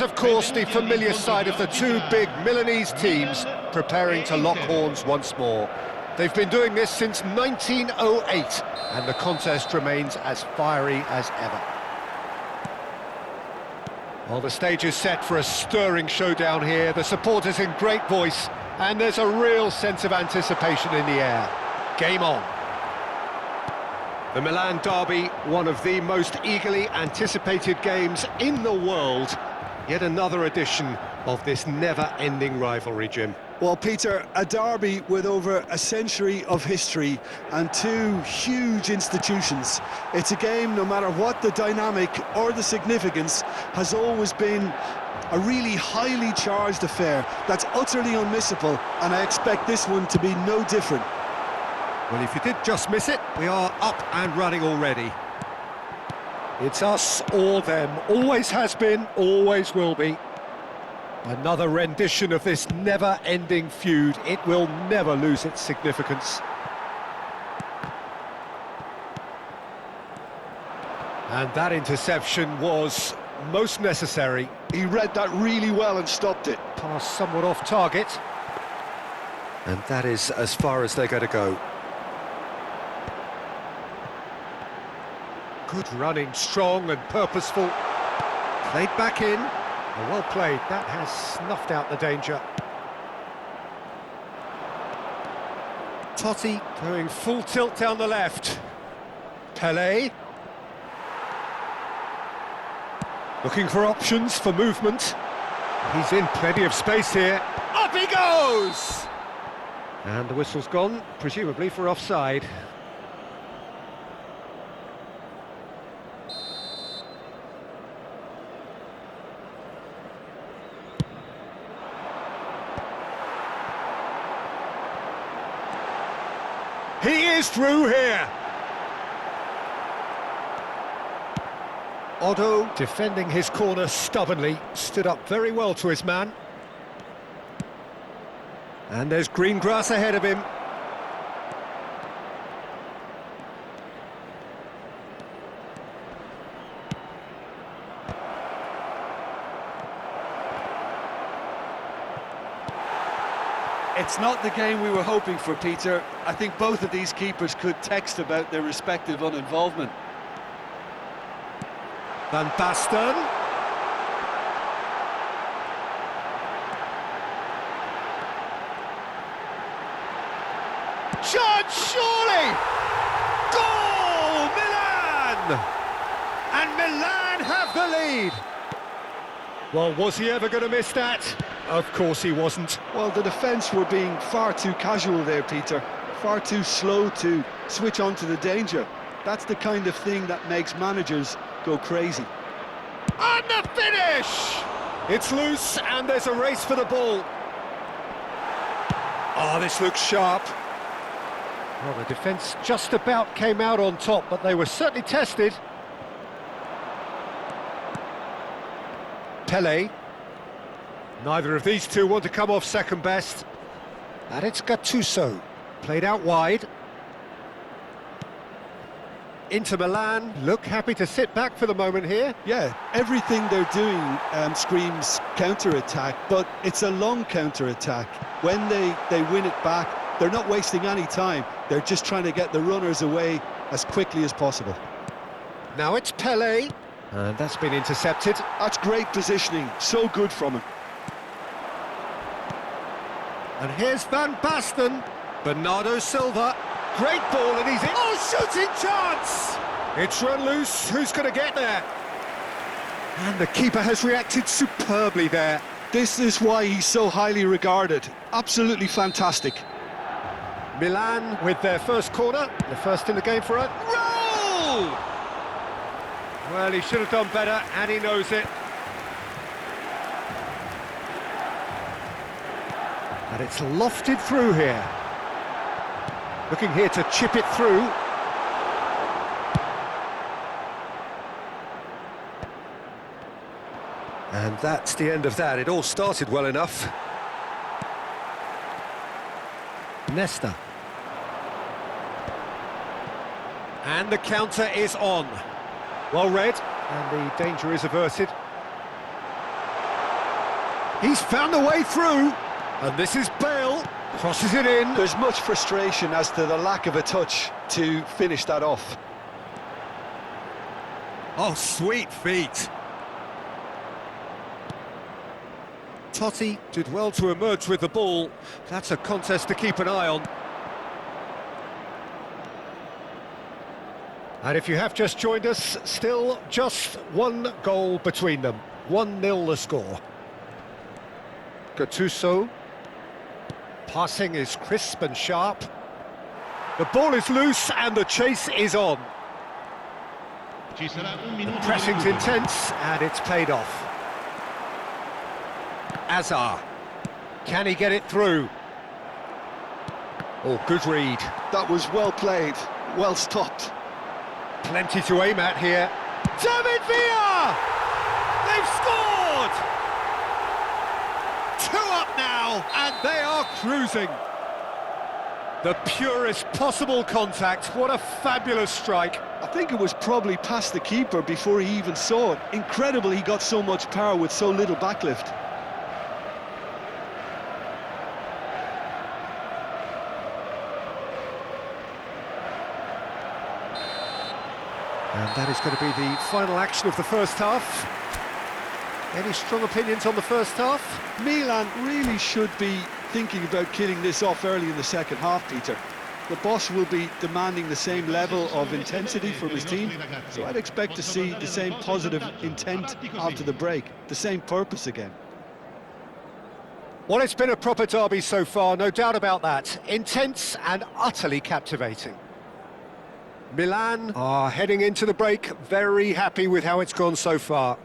Of course, the familiar side of the two big Milanese teams preparing to lock horns once more. They've been doing this since 1908, and the contest remains as fiery as ever. Well, the stage is set for a stirring showdown here. The supporters in great voice, and there's a real sense of anticipation in the air. Game on. The Milan derby, one of the most eagerly anticipated games in the world. Yet another edition of this never-ending rivalry, Jim. Well, Peter, a derby with over a century of history and two huge institutions. It's a game, no matter what the dynamic or the significance, has always been a really highly charged affair that's utterly unmissable, and I expect this one to be no different. Well, if you did just miss it, we are up and running already. It's us or them, always has been, always will be. Another rendition of this never-ending feud. It will never lose its significance. And that interception was most necessary. He read that really well and stopped it. Pass somewhat off target. And that is as far as they're going to go. Good running, strong and purposeful. Played back in. Well played. That has snuffed out the danger. Totti going full tilt down the left. Pelé. Looking for options for movement. He's in plenty of space here. Up he goes! And the whistle's gone, presumably for offside. He is through here. Otto, defending his corner stubbornly, stood up very well to his man. And there's green grass ahead of him. It's not the game we were hoping for, Peter. I think both of these keepers could text about their respective uninvolvement. Van Basten. Shot, surely! Goal! Milan! And Milan have the lead! Well, was he ever going to miss that? Of course he wasn't. Well, the defence were being far too casual there, Peter. Far too slow to switch on to the danger. That's the kind of thing that makes managers go crazy. And the finish! It's loose and there's a race for the ball. Oh, this looks sharp. Well, the defence just about came out on top, but they were certainly tested. Pelé. Neither of these two want to come off second best. And it's Gattuso. Played out wide. Inter Milan look happy to sit back for the moment here. Yeah, everything they're doing screams counter-attack, but it's a long counter-attack. When they win it back, they're not wasting any time. They're just trying to get the runners away as quickly as possible. Now it's Pelé. And that's been intercepted. That's great positioning, so good from him. And here's Van Basten. Bernardo Silva. Great ball and he's in. Oh, shooting chance! It's run loose. Who's going to get there? And the keeper has reacted superbly there. This is why he's so highly regarded. Absolutely fantastic. Milan with their first corner. The first in the game for a roll! Well, he should have done better, and he knows it. And it's lofted through here. Looking here to chip it through. And that's the end of that. It all started well enough. Nesta. And the counter is on. Well read, and the danger is averted. He's found a way through, and this is Bale, crosses it in. There's much frustration as to the lack of a touch to finish that off. Oh, sweet feet. Totti did well to emerge with the ball. That's a contest to keep an eye on. And if you have just joined us, still just one goal between them. 1-0 the score. Gattuso. Passing is crisp and sharp. The ball is loose and the chase is on. Pressing's intense and it's paid off. Azar. Can he get it through? Oh, good read. That was well played, well stopped. Plenty to aim at here. David Villa! They've scored! 2 up now, and they are cruising. The purest possible contact. What a fabulous strike. I think it was probably past the keeper before he even saw it. Incredible he got so much power with so little backlift. And that is going to be the final action of the first half. Any strong opinions on the first half? Milan really should be thinking about killing this off early in the second half, Peter. The boss will be demanding the same level of intensity from his team, so I'd expect to see the same positive intent after the break, the same purpose again. Well, it's been a proper derby so far, no doubt about that. Intense and utterly captivating. Milan are heading into the break, very happy with how it's gone so far.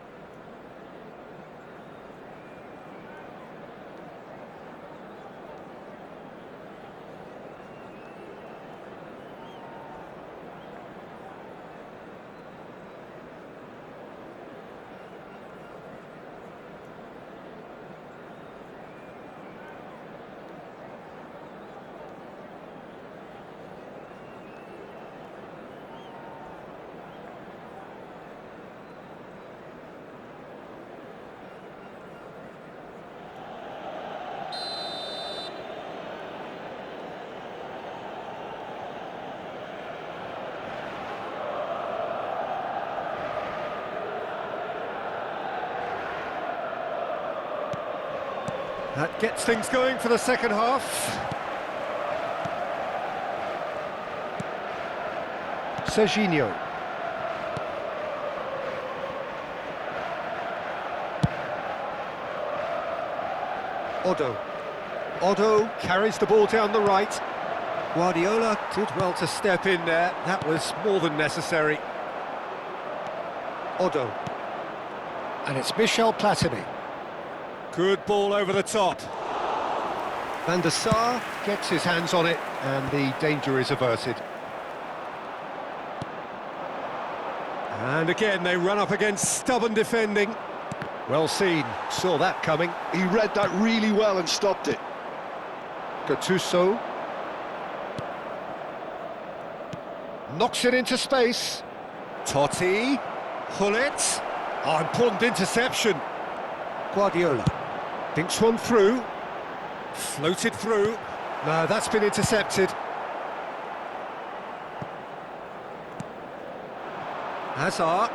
That gets things going for the second half. Serginho. Odo carries the ball down the right. Guardiola did well to step in there. That was more than necessary. Odo. And it's Michel Platini. Good ball over the top. Van der Sar gets his hands on it, and the danger is averted. And again, they run up against stubborn defending. Well seen, saw that coming. He read that really well and stopped it. Gattuso. Knocks it into space. Totti. Hullet. Oh, important interception. Guardiola. Dinks one through. Floated through. No, that's been intercepted. Hazard.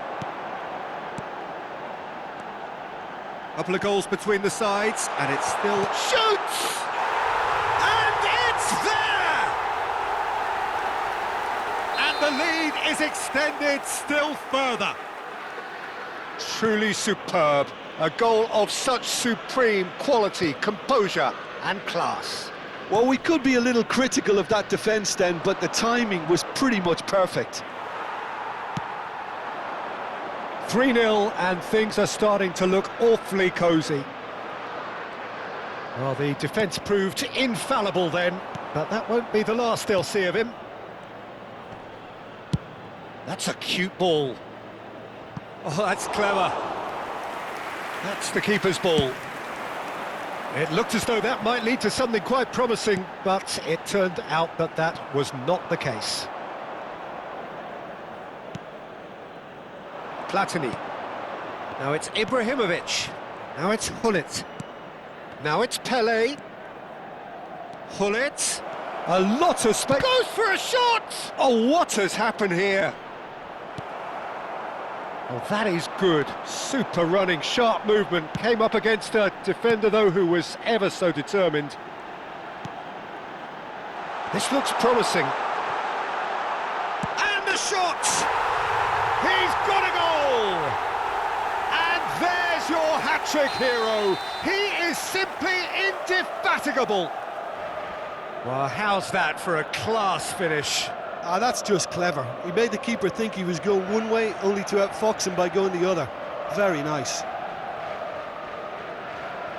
Couple of goals between the sides, and it still shoots! And it's there! And the lead is extended still further. Truly superb. A goal of such supreme quality, composure and class. Well, we could be a little critical of that defence then, but the timing was pretty much perfect. 3-0 and things are starting to look awfully cosy. Well, the defence proved infallible then, but that won't be the last they'll see of him. That's a cute ball. Oh, that's clever. That's the keeper's ball. It looked as though that might lead to something quite promising, but it turned out that that was not the case. Platini. Now it's Ibrahimovic. Now it's Hullet. Now it's Pele. Hullet. A lot of space. Goes for a shot! Oh, what has happened here? Oh, that is good. Super running, sharp movement. Came up against a defender, though, who was ever so determined. This looks promising. And the shot! He's got a goal! And there's your hat-trick hero. He is simply indefatigable. Well, how's that for a class finish? Ah, that's just clever. He made the keeper think he was going one way, only to outfox him by going the other. Very nice.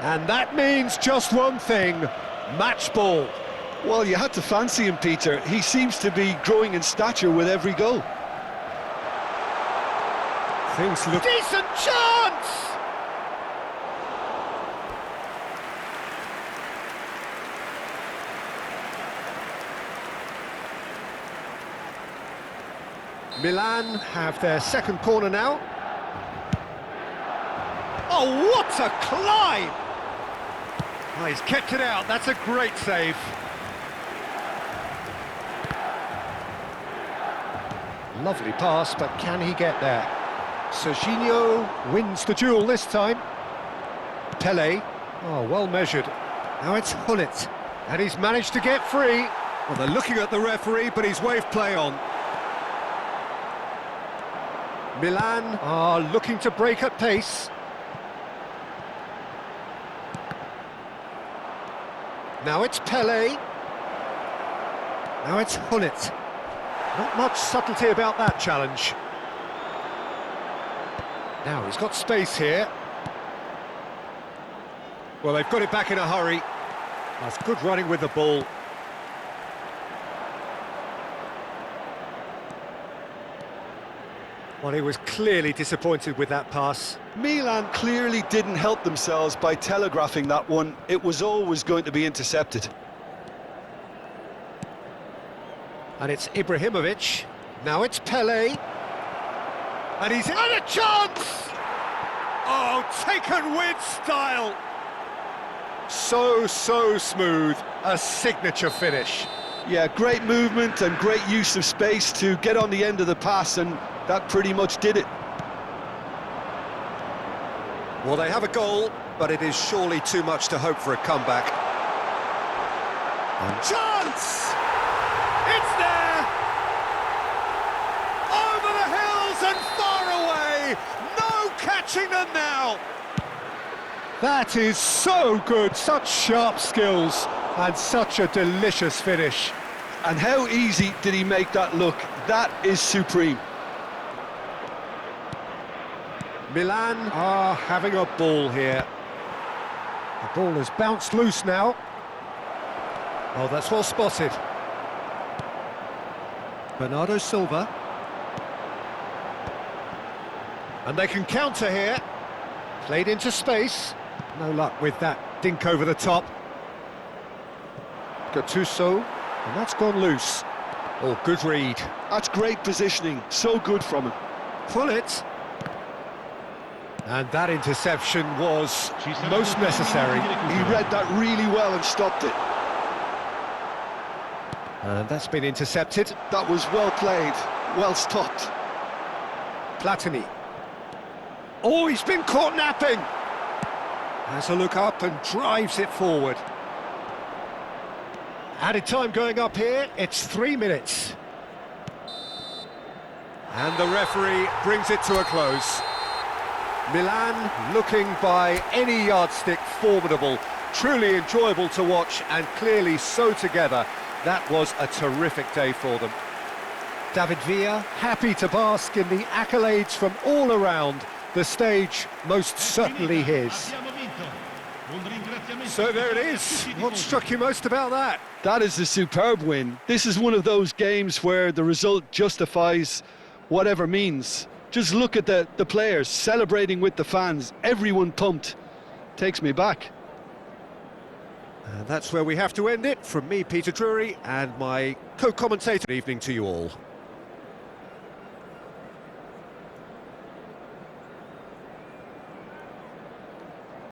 And that means just one thing, match ball. Well, you had to fancy him, Peter. He seems to be growing in stature with every goal. Things look... Decent chance! Milan have their second corner now. Oh, what a climb! Oh, he's kept it out, that's a great save. Lovely pass, but can he get there? Serginho wins the duel this time. Pele, oh, well measured. Now it's Hullet, and he's managed to get free. Well, they're looking at the referee, but he's waved play on. Milan are looking to break at pace. Now it's Pele. Now it's Hullet. Not much subtlety about that challenge. Now he's got space here. Well, they've got it back in a hurry. That's good running with the ball. Well, he was clearly disappointed with that pass. Milan clearly didn't help themselves by telegraphing that one. It was always going to be intercepted. And it's Ibrahimovic. Now it's Pele. And he's had a chance! Oh, taken with style! So smooth. A signature finish. Yeah, great movement and great use of space to get on the end of the pass, and that pretty much did it. Well, they have a goal, but it is surely too much to hope for a comeback. And chance! It's there! Over the hills and far away! No catching them now! That is so good, such sharp skills, and such a delicious finish. And how easy did he make that look? That is supreme. Milan are having a ball here. The ball has bounced loose now. Oh, that's well spotted. Bernardo Silva. And they can counter here. Played into space. No luck with that dink over the top. Gattuso, and that's gone loose. Oh, good read. That's great positioning, so good from him. Pull it. And that interception was most necessary. He read that really well and stopped it. And that's been intercepted. That was well played, well stopped. Platini. Oh, he's been caught napping. Has a look up and drives it forward. Added time going up here, it's 3 minutes. And the referee brings it to a close. Milan looking by any yardstick formidable, truly enjoyable to watch and clearly so together. That was a terrific day for them. David Villa happy to bask in the accolades from all around. The stage most certainly his. So there it is. What struck you most about that? That is a superb win. This is one of those games where the result justifies whatever means. Just look at the players celebrating with the fans. Everyone pumped. Takes me back. And that's where we have to end it. From me, Peter Drury, and my co-commentator. Evening to you all.